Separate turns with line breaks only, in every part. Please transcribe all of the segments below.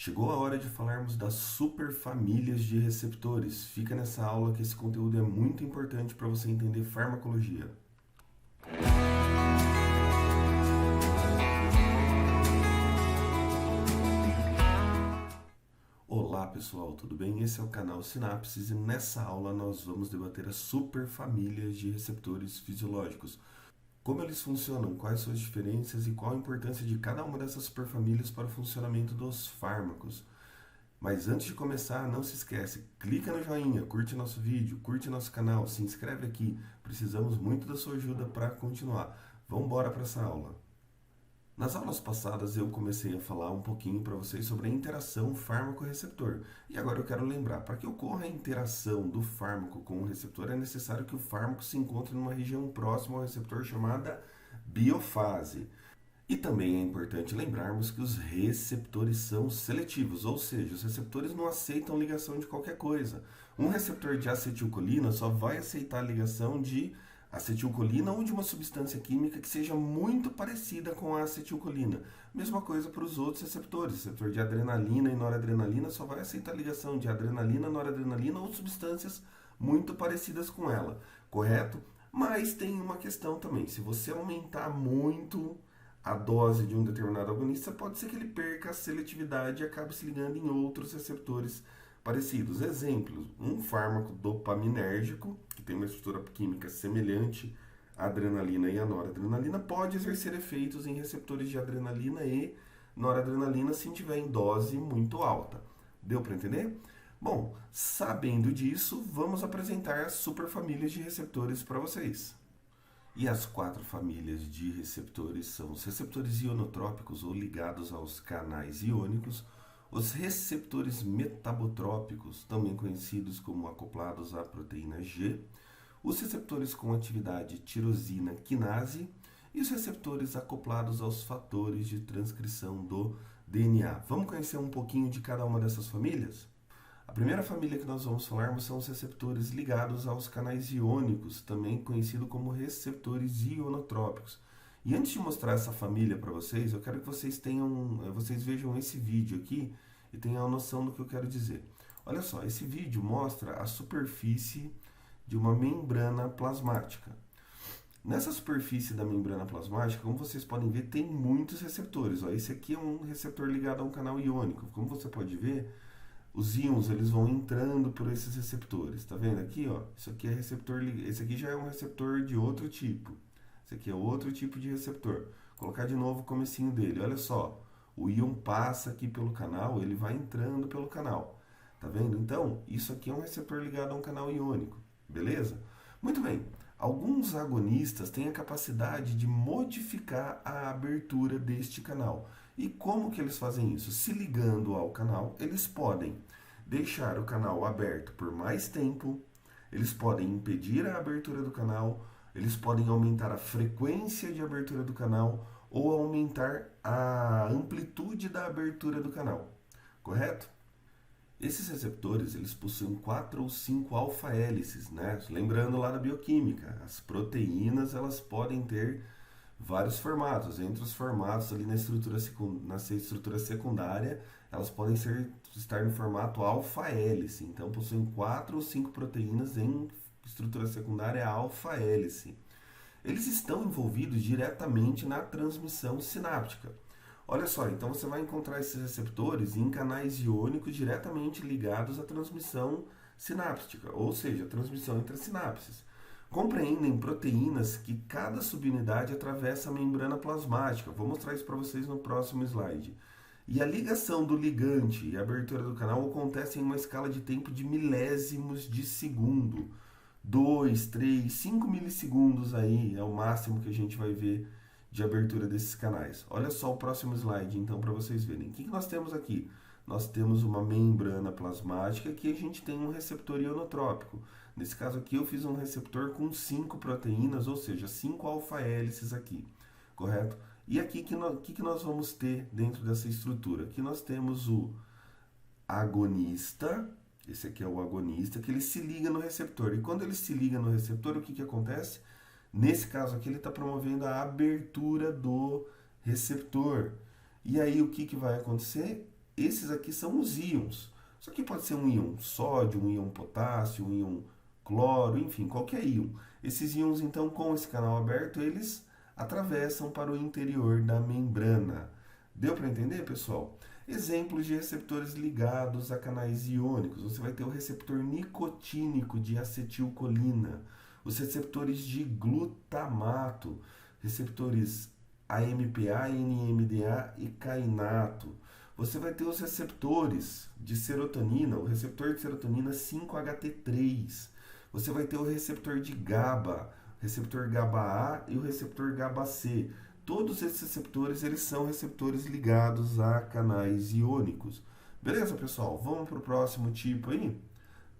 Chegou a hora de falarmos das superfamílias de receptores. Fica nessa aula que esse conteúdo é muito importante para você entender farmacologia. Olá pessoal, tudo bem? Esse é o canal Sinapses e nessa aula nós vamos debater as superfamílias de receptores fisiológicos. Como eles funcionam, quais suas diferenças e qual a importância de cada uma dessas superfamílias para o funcionamento dos fármacos. Mas antes de começar, não se esquece, clica no joinha, curte nosso vídeo, curte nosso canal, se inscreve aqui. Precisamos muito da sua ajuda para continuar. Vamos embora para essa aula. Nas aulas passadas eu comecei a falar um pouquinho para vocês sobre a interação fármaco-receptor. E agora eu quero lembrar, para que ocorra a interação do fármaco com o receptor, é necessário que o fármaco se encontre numa região próxima ao receptor chamada biofase. E também é importante lembrarmos que os receptores são seletivos, ou seja, os receptores não aceitam ligação de qualquer coisa. Um receptor de acetilcolina só vai aceitar a ligação de acetilcolina ou de uma substância química que seja muito parecida com a acetilcolina. Mesma coisa para os outros receptores. O receptor de adrenalina e noradrenalina só vai aceitar a ligação de adrenalina, noradrenalina ou substâncias muito parecidas com ela, correto? Mas tem uma questão também. Se você aumentar muito a dose de um determinado agonista, pode ser que ele perca a seletividade e acabe se ligando em outros receptores parecidos. Exemplos, um fármaco dopaminérgico, que tem uma estrutura química semelhante à adrenalina e à noradrenalina, pode exercer efeitos em receptores de adrenalina e noradrenalina se tiver em dose muito alta. Deu para entender? Bom, sabendo disso, vamos apresentar as superfamílias de receptores para vocês. E as quatro famílias de receptores são os receptores ionotrópicos ou ligados aos canais iônicos, os receptores metabotrópicos, também conhecidos como acoplados à proteína G, os receptores com atividade tirosina quinase e os receptores acoplados aos fatores de transcrição do DNA. Vamos conhecer um pouquinho de cada uma dessas famílias? A primeira família que nós vamos falar são os receptores ligados aos canais iônicos, também conhecido como receptores ionotrópicos. E antes de mostrar essa família para vocês, eu quero que vocês vejam esse vídeo aqui e tenham a noção do que eu quero dizer. Olha só, esse vídeo mostra a superfície de uma membrana plasmática. Nessa superfície da membrana plasmática, como vocês podem ver, tem muitos receptores. Ó, esse aqui é um receptor ligado a um canal iônico. Como você pode ver, os íons eles vão entrando por esses receptores. Tá vendo aqui, ó? Isso aqui é receptor, esse aqui já é um receptor de outro tipo. Esse aqui é outro tipo de receptor. Vou colocar de novo o comecinho dele. Olha só, o íon passa aqui pelo canal, ele vai entrando pelo canal. Tá vendo? Então, isso aqui é um receptor ligado a um canal iônico. Beleza? Muito bem. Alguns agonistas têm a capacidade de modificar a abertura deste canal. E como que eles fazem isso? Se ligando ao canal, eles podem deixar o canal aberto por mais tempo, eles podem impedir a abertura do canal, eles podem aumentar a frequência de abertura do canal ou aumentar a amplitude da abertura do canal, correto? Esses receptores eles possuem 4 ou 5 alfa-hélices, né? Lembrando lá da bioquímica, as proteínas elas podem ter vários formatos. Entre os formatos ali na estrutura secundária, elas podem estar no formato alfa-hélice. Então, possuem 4 ou 5 proteínas em estrutura secundária alfa-hélice. Eles estão envolvidos diretamente na transmissão sináptica. Olha só, então você vai encontrar esses receptores em canais iônicos diretamente ligados à transmissão sináptica, ou seja, a transmissão entre as sinapses. Compreendem proteínas que cada subunidade atravessa a membrana plasmática. Vou mostrar isso para vocês no próximo slide. E a ligação do ligante e a abertura do canal acontecem em uma escala de tempo de milésimos de segundo. 2, 3, 5 milissegundos aí é o máximo que a gente vai ver de abertura desses canais. Olha só o próximo slide então para vocês verem. O que nós temos aqui? Nós temos uma membrana plasmática que a gente tem um receptor ionotrópico. Nesse caso aqui eu fiz um receptor com 5 proteínas, ou seja, 5 alfa-hélices aqui, correto? E aqui que nós vamos ter dentro dessa estrutura? Aqui nós temos o agonista, esse aqui é o agonista, que ele se liga no receptor. E quando ele se liga no receptor, o que acontece? Nesse caso aqui ele está promovendo a abertura do receptor. E aí o que vai acontecer? esses aqui são os íons. Isso aqui pode ser um íon sódio, um íon potássio, um íon cloro, enfim, qualquer íon. Esses íons, então, com esse canal aberto, eles atravessam para o interior da membrana. Deu para entender, pessoal? Exemplos de receptores ligados a canais iônicos. Você vai ter o receptor nicotínico de acetilcolina, os receptores de glutamato, receptores AMPA, NMDA e kainato. Você vai ter os receptores de serotonina, o receptor de serotonina 5-HT3. Você vai ter o receptor de GABA, receptor GABA-A e o receptor GABA-C. Todos esses receptores, eles são receptores ligados a canais iônicos. Beleza, pessoal? Vamos para o próximo tipo aí?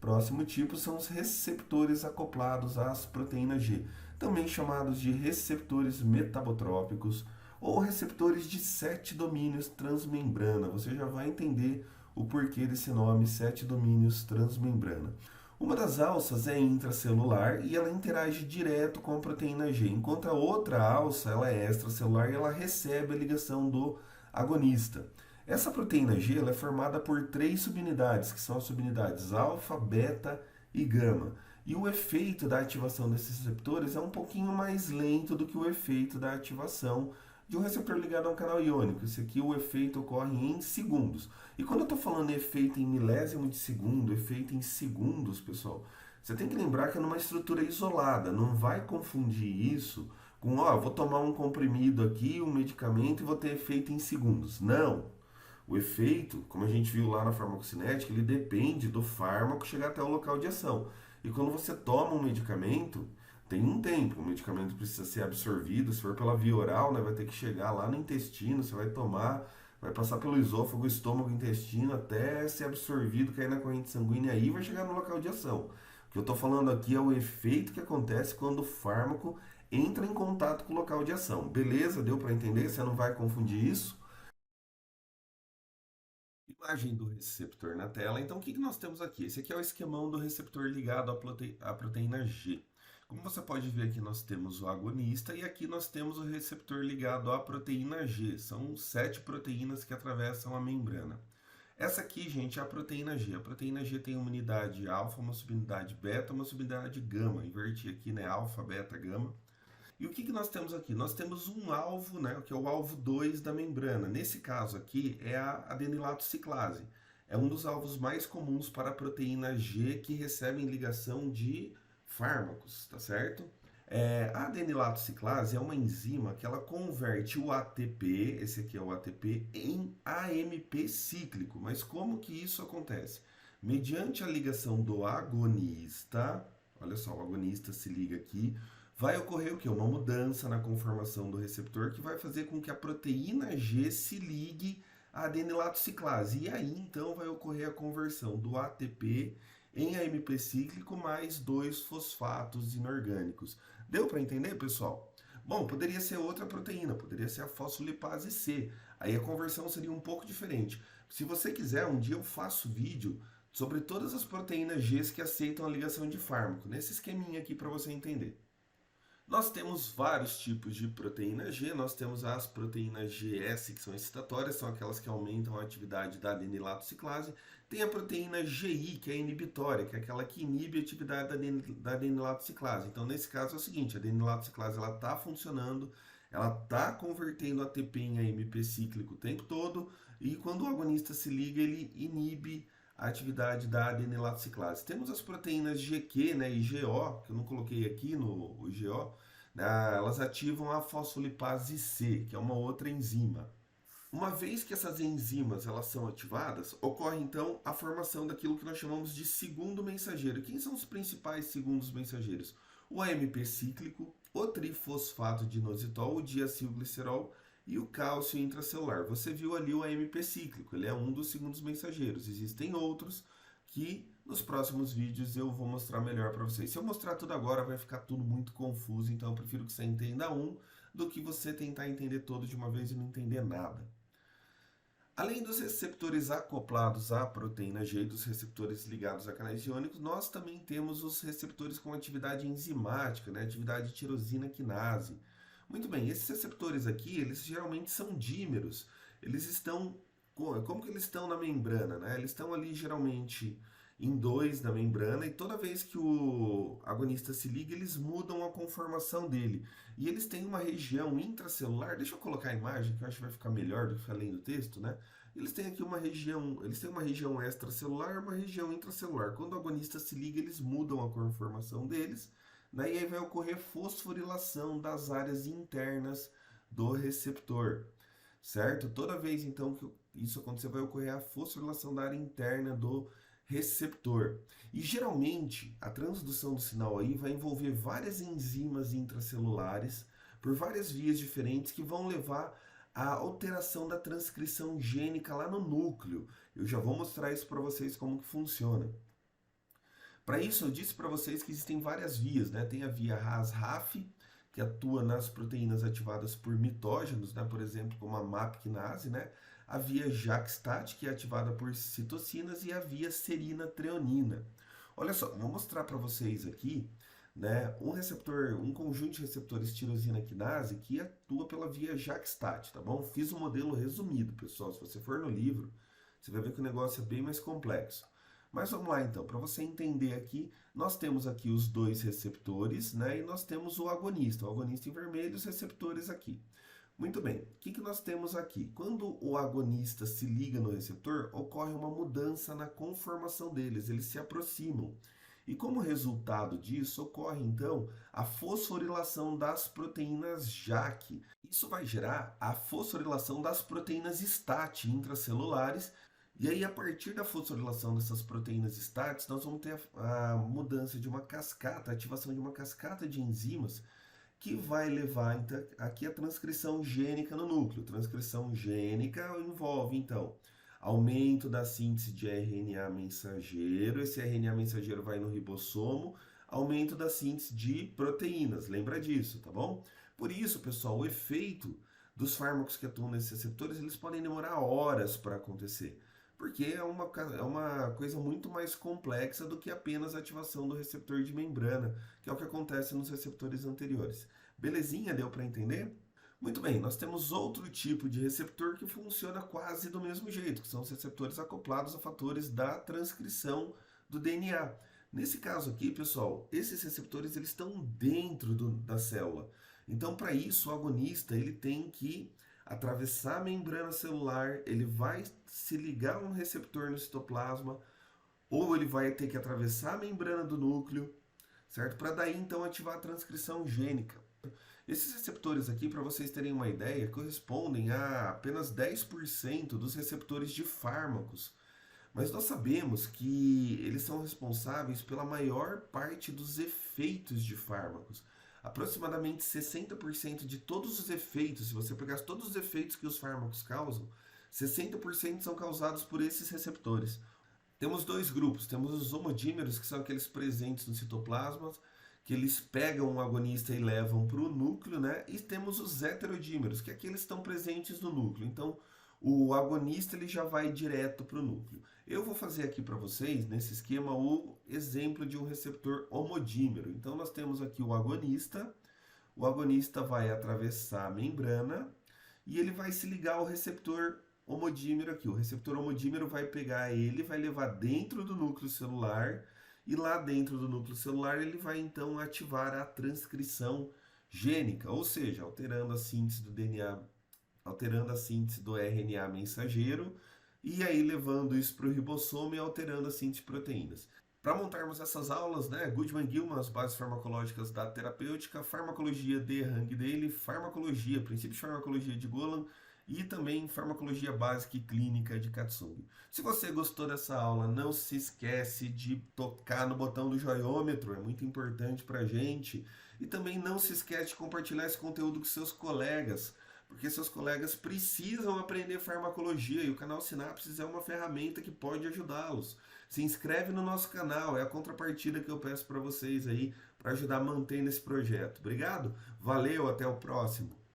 Próximo tipo são os receptores acoplados às proteínas G, também chamados de receptores metabotrópicos ou receptores de 7 domínios transmembrana. Você já vai entender o porquê desse nome, 7 domínios transmembrana. Uma das alças é intracelular e ela interage direto com a proteína G, enquanto a outra alça ela é extracelular e ela recebe a ligação do agonista. Essa proteína G ela é formada por 3 subunidades, que são as subunidades alfa, beta e gama. E o efeito da ativação desses receptores é um pouquinho mais lento do que o efeito da ativação de um receptor ligado a um canal iônico. Esse aqui o efeito ocorre em segundos. E quando eu estou falando efeito em milésimo de segundo, efeito em segundos, pessoal, você tem que lembrar que é numa estrutura isolada. Não vai confundir isso com, vou tomar um comprimido aqui, um medicamento e vou ter efeito em segundos. Não. O efeito, como a gente viu lá na farmacocinética, ele depende do fármaco chegar até o local de ação. E quando você toma um medicamento, tem um tempo, o medicamento precisa ser absorvido, se for pela via oral, né, vai ter que chegar lá no intestino, você vai tomar, vai passar pelo esôfago, estômago, intestino, até ser absorvido, cair na corrente sanguínea, aí vai chegar no local de ação. O que eu estou falando aqui é o efeito que acontece quando o fármaco entra em contato com o local de ação. Beleza? Deu para entender? Você não vai confundir isso? Imagem do receptor na tela. Então, o que nós temos aqui? Esse aqui é o esquemão do receptor ligado à proteína G. Como você pode ver aqui, nós temos o agonista e aqui nós temos o receptor ligado à proteína G. São 7 proteínas que atravessam a membrana. Essa aqui, gente, é a proteína G. A proteína G tem uma unidade alfa, uma subunidade beta, uma subunidade gama. Inverti aqui, né? Alfa, beta, gama. E o que nós temos aqui? Nós temos um alvo, né, que é o alvo 2 da membrana. Nesse caso aqui é a adenilato ciclase. É um dos alvos mais comuns para a proteína G que recebem ligação de fármacos, tá certo? A adenilato ciclase é uma enzima que ela converte o ATP, esse aqui é o ATP, em AMP cíclico. Mas como que isso acontece? Mediante a ligação do agonista, olha só, o agonista se liga aqui, vai ocorrer o quê? Uma mudança na conformação do receptor que vai fazer com que a proteína G se ligue à adenilato ciclase. E aí, então, vai ocorrer a conversão do ATP em AMP cíclico mais 2 fosfatos inorgânicos. Deu para entender, pessoal? Bom, poderia ser outra proteína, poderia ser a fosfolipase C. Aí a conversão seria um pouco diferente. Se você quiser, um dia eu faço vídeo sobre todas as proteínas G que aceitam a ligação de fármaco, nesse esqueminha aqui para você entender. Nós temos vários tipos de proteína G, nós temos as proteínas GS, que são excitatórias, são aquelas que aumentam a atividade da adenilato ciclase. Tem a proteína GI, que é inibitória, que é aquela que inibe a atividade da adenilato ciclase. Então, nesse caso é o seguinte, a adenilato ciclase está funcionando, ela está convertendo ATP em AMP cíclico o tempo todo, e quando o agonista se liga, ele inibe a atividade da adenilato ciclase. Temos as proteínas GQ, né, e GO, que eu não coloquei aqui no GO, né, elas ativam a fosfolipase C, que é uma outra enzima. Uma vez que essas enzimas elas são ativadas, ocorre então a formação daquilo que nós chamamos de segundo mensageiro. Quem são os principais segundos mensageiros? O AMP cíclico, o trifosfato de inositol, o diacilglicerol e o cálcio intracelular. Você viu ali o AMP cíclico, ele é um dos segundos mensageiros. Existem outros que nos próximos vídeos eu vou mostrar melhor para vocês. Se eu mostrar tudo agora vai ficar tudo muito confuso, então eu prefiro que você entenda um do que você tentar entender todo de uma vez e não entender nada. Além dos receptores acoplados à proteína G e dos receptores ligados a canais iônicos, nós também temos os receptores com atividade enzimática, né? Atividade tirosina quinase. Muito bem, esses receptores aqui, eles geralmente são dímeros. Eles estão como que eles estão na membrana, né? Eles estão ali geralmente em dois na membrana e toda vez que o agonista se liga, eles mudam a conformação dele. E eles têm uma região intracelular, deixa eu colocar a imagem que eu acho que vai ficar melhor do que ficar lendo o texto, né? Eles têm aqui uma região, eles têm uma região extracelular e uma região intracelular. Quando o agonista se liga, eles mudam a conformação deles, né? E aí vai ocorrer fosforilação das áreas internas do receptor, certo? Toda vez então que isso acontecer, vai ocorrer a fosforilação da área interna do receptor. E geralmente a transdução do sinal aí vai envolver várias enzimas intracelulares por várias vias diferentes que vão levar à alteração da transcrição gênica lá no núcleo. Eu já vou mostrar isso para vocês como que funciona. Para isso, eu disse para vocês que existem várias vias, né? Tem a via RAS-RAF, que atua nas proteínas ativadas por mitógenos, né? Por exemplo, como a MAP-quinase, né? A via JAK-STAT, que é ativada por citocinas, e a via serina-treonina. Olha só, vou mostrar para vocês aqui, né, um receptor, um conjunto de receptores tirosina-quinase que atua pela via JAK-STAT, tá bom? Fiz um modelo resumido, pessoal. Se você for no livro, você vai ver que o negócio é bem mais complexo. Mas vamos lá então, para você entender aqui, nós temos aqui os dois receptores, né? E nós temos o agonista em vermelho e os receptores aqui. Muito bem, o que nós temos aqui? Quando o agonista se liga no receptor, ocorre uma mudança na conformação deles, eles se aproximam. E como resultado disso, ocorre então a fosforilação das proteínas JAK. Isso vai gerar a fosforilação das proteínas STAT intracelulares. E aí, a partir da fosforilação dessas proteínas STAT, nós vamos ter a mudança de uma cascata, a ativação de uma cascata de enzimas que vai levar então, aqui a transcrição gênica no núcleo. Transcrição gênica envolve, então, aumento da síntese de RNA mensageiro. Esse RNA mensageiro vai no ribossomo, aumento da síntese de proteínas. Lembra disso, tá bom? Por isso, pessoal, o efeito dos fármacos que atuam nesses receptores, eles podem demorar horas para acontecer. Porque é uma coisa muito mais complexa do que apenas a ativação do receptor de membrana, que é o que acontece nos receptores anteriores. Belezinha? Deu para entender? Muito bem, nós temos outro tipo de receptor que funciona quase do mesmo jeito, que são os receptores acoplados a fatores da transcrição do DNA. Nesse caso aqui, pessoal, esses receptores eles estão dentro da célula. Então, para isso, o agonista ele tem que atravessar a membrana celular, ele vai se ligar a um receptor no citoplasma, ou ele vai ter que atravessar a membrana do núcleo, certo? Para daí então ativar a transcrição gênica. Esses receptores aqui, para vocês terem uma ideia, correspondem a apenas 10% dos receptores de fármacos. Mas nós sabemos que eles são responsáveis pela maior parte dos efeitos de fármacos. Aproximadamente 60% de todos os efeitos, se você pegar todos os efeitos que os fármacos causam, 60% são causados por esses receptores. Temos dois grupos, temos os homodímeros, que são aqueles presentes no citoplasma, que eles pegam um agonista e levam para o núcleo, né? E temos os heterodímeros, que aqueles estão presentes no núcleo. Então, o agonista ele já vai direto para o núcleo. Eu vou fazer aqui para vocês, nesse esquema, o exemplo de um receptor homodímero. Então, nós temos aqui o agonista vai atravessar a membrana e ele vai se ligar ao receptor homodímero aqui. O receptor homodímero vai pegar ele, vai levar dentro do núcleo celular e lá dentro do núcleo celular ele vai então ativar a transcrição gênica, ou seja, alterando a síntese do DNA, alterando a síntese do RNA mensageiro e aí levando isso para o ribossomo e alterando a síntese de proteínas. Para montarmos essas aulas, né, Goodman-Gilman, as bases farmacológicas da terapêutica, farmacologia de Hangdale, farmacologia, princípios de farmacologia de Golan e também farmacologia básica e clínica de Katsung. Se você gostou dessa aula, não se esquece de tocar no botão do joiômetro, é muito importante para a gente. E também não se esquece de compartilhar esse conteúdo com seus colegas, porque seus colegas precisam aprender farmacologia e o canal Sinapses é uma ferramenta que pode ajudá-los. Se inscreve no nosso canal, é a contrapartida que eu peço para vocês aí, para ajudar a manter nesse projeto. Obrigado, valeu, até o próximo.